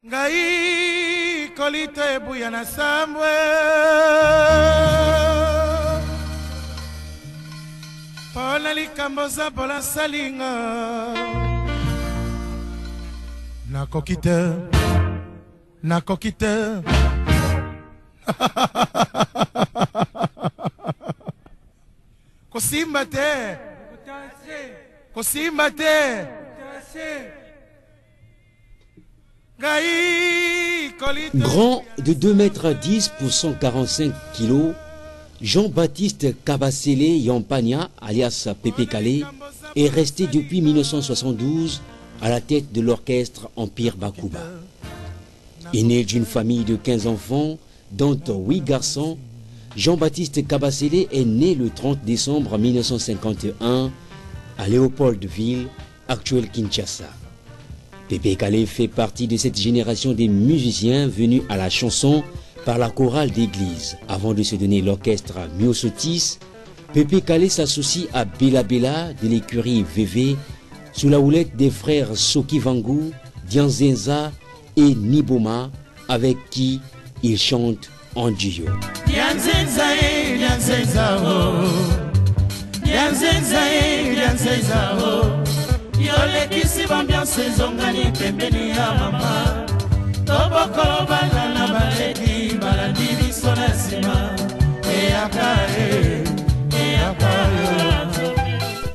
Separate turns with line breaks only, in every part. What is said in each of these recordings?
Ngai kolite buya na sambwe Pona likambo za pola salinga Nakokite Kosimba te
Grand de 2,10 m pour 145 kg, Jean-Baptiste Kabasele Yampania, alias Pépé Kalé, est resté depuis 1972 à la tête de l'orchestre Empire Bakuba. Il né d'une famille de 15 enfants, dont 8 garçons, Jean-Baptiste Kabasele est né le 30 décembre 1951 à Léopoldville, actuelle Kinshasa. Pépé Kalé fait partie de cette génération des musiciens venus à la chanson par la chorale d'église. Avant de se donner l'orchestre Myosotis, Pépé Kalé s'associe à Bela Bela de l'écurie VV sous la houlette des frères Soki Vangu, Dianzenza et Niboma, avec qui il chante en duo.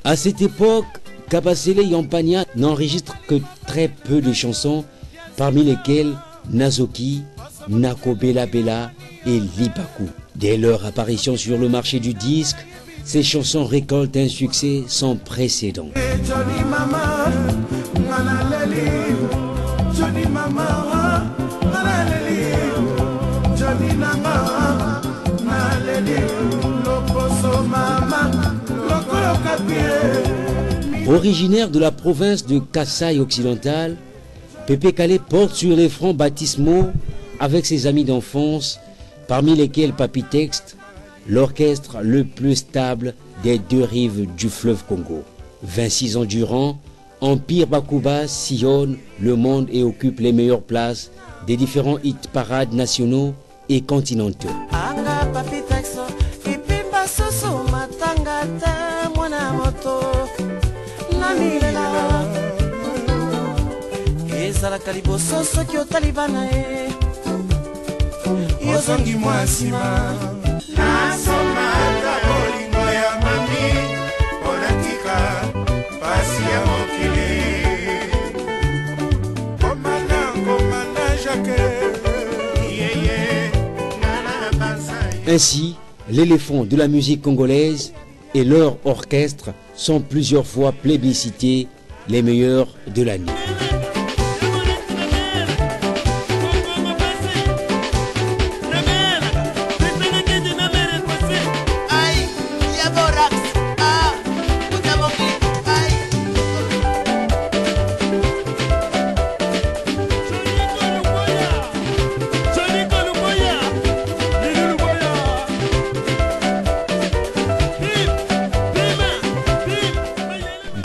À cette époque, Kabasele Yampania n'enregistre que très peu de chansons, parmi lesquelles Nazoki, Nako Bela Bela et Libaku. Dès leur apparition sur le marché du disque, ces chansons récoltent un succès sans précédent. Originaire de la province de Kasaï occidental, Pépé Kalé porte sur les fronts baptismaux avec ses amis d'enfance, parmi lesquels Papy Texte, l'orchestre le plus stable des deux rives du fleuve Congo. 26 ans durant, Empire Bakuba sillonne le monde et occupe les meilleures places des différents hit parades nationaux et continentaux. Ainsi, l'éléphant de la musique congolaise et leur orchestre sont plusieurs fois plébiscités les meilleurs de l'année.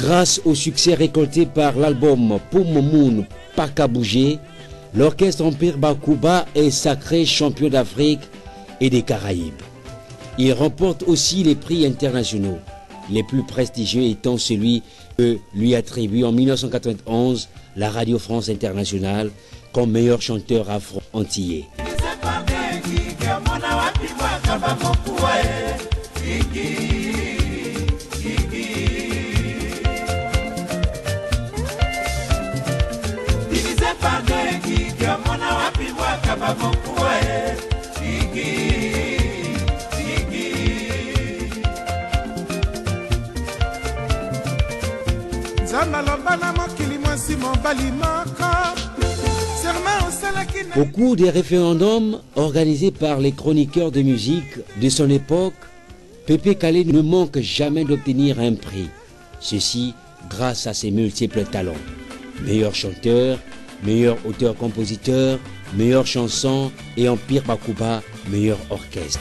Grâce au succès récolté par l'album Poumomoun Paka Bouger, l'orchestre Empire Bakuba est sacré champion d'Afrique et des Caraïbes. Il remporte aussi les prix internationaux, les plus prestigieux étant celui que lui attribue en 1991 la Radio France Internationale comme meilleur chanteur afro-antillais. Au cours des référendums organisés par les chroniqueurs de musique de son époque, Pépé Kalé ne manque jamais d'obtenir un prix. Ceci grâce à ses multiples talents. Meilleur chanteur, meilleur auteur-compositeur, meilleure chanson et Empire Bakuba, meilleur orchestre.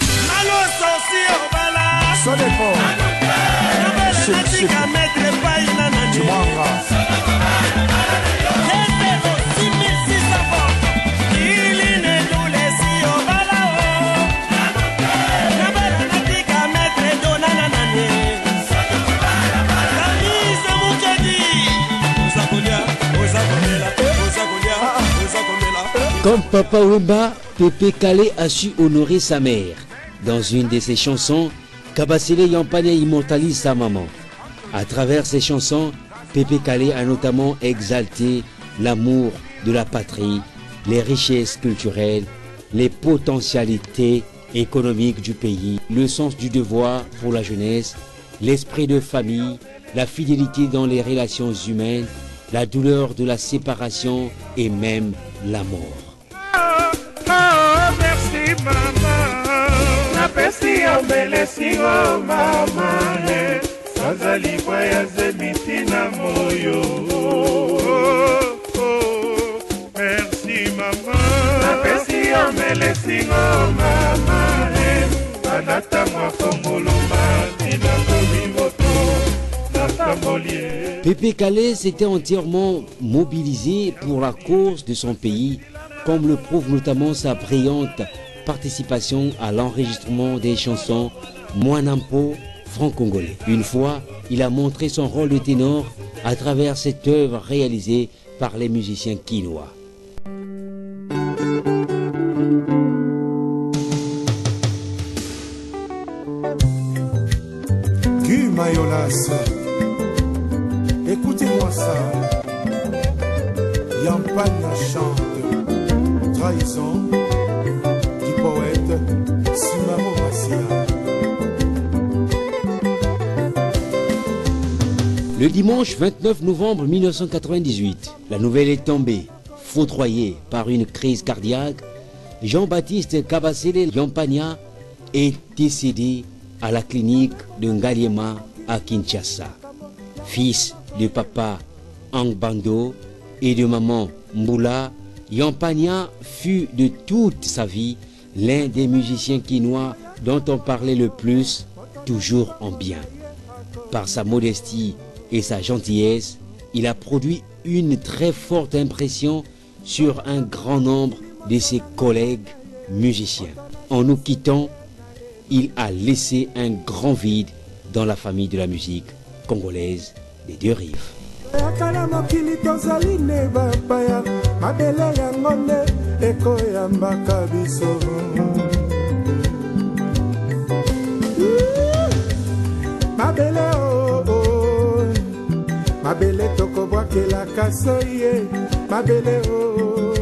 Comme Papa Wemba, Pépé Kalé a su honorer sa mère. Dans une de ses chansons, Kabasele Yampania immortalise sa maman. À travers ses chansons, Pépé Kalé a notamment exalté l'amour de la patrie, les richesses culturelles, les potentialités économiques du pays, le sens du devoir pour la jeunesse, l'esprit de famille, la fidélité dans les relations humaines, la douleur de la séparation et même la mort.
Merci maman, napesi ombelesi o mama, sazali voyager mitina moyo. Merci maman, napesi ombelesi o mama, anata mwa kongolo matina komimoto nakambolie.
Pépé Kalé s'était entièrement mobilisé pour la cause de son pays, comme le prouve notamment sa brillante participation à l'enregistrement des chansons Mwanampo franc-congolais. Une fois, il a montré son rôle de ténor à travers cette œuvre réalisée par les musiciens quinois.
Guy Mayolas, écoutez-moi ça. Yampania chante trahison du poète Simaro Massia.
Le dimanche 29 novembre 1998, la nouvelle est tombée. Foudroyé par une crise cardiaque, Jean-Baptiste Kabasele Yampania est décédé à la clinique de Ngaliema à Kinshasa. Fils de papa Angbando et de maman Mboula, Yampania fut de toute sa vie l'un des musiciens quinois dont on parlait le plus, toujours en bien. Par sa modestie et sa gentillesse, il a produit une très forte impression sur un grand nombre de ses collègues musiciens. En nous quittant, il a laissé un grand vide dans la famille de la musique congolaise des deux rives.
Mabele toko bwakela kasoye, mabele oh.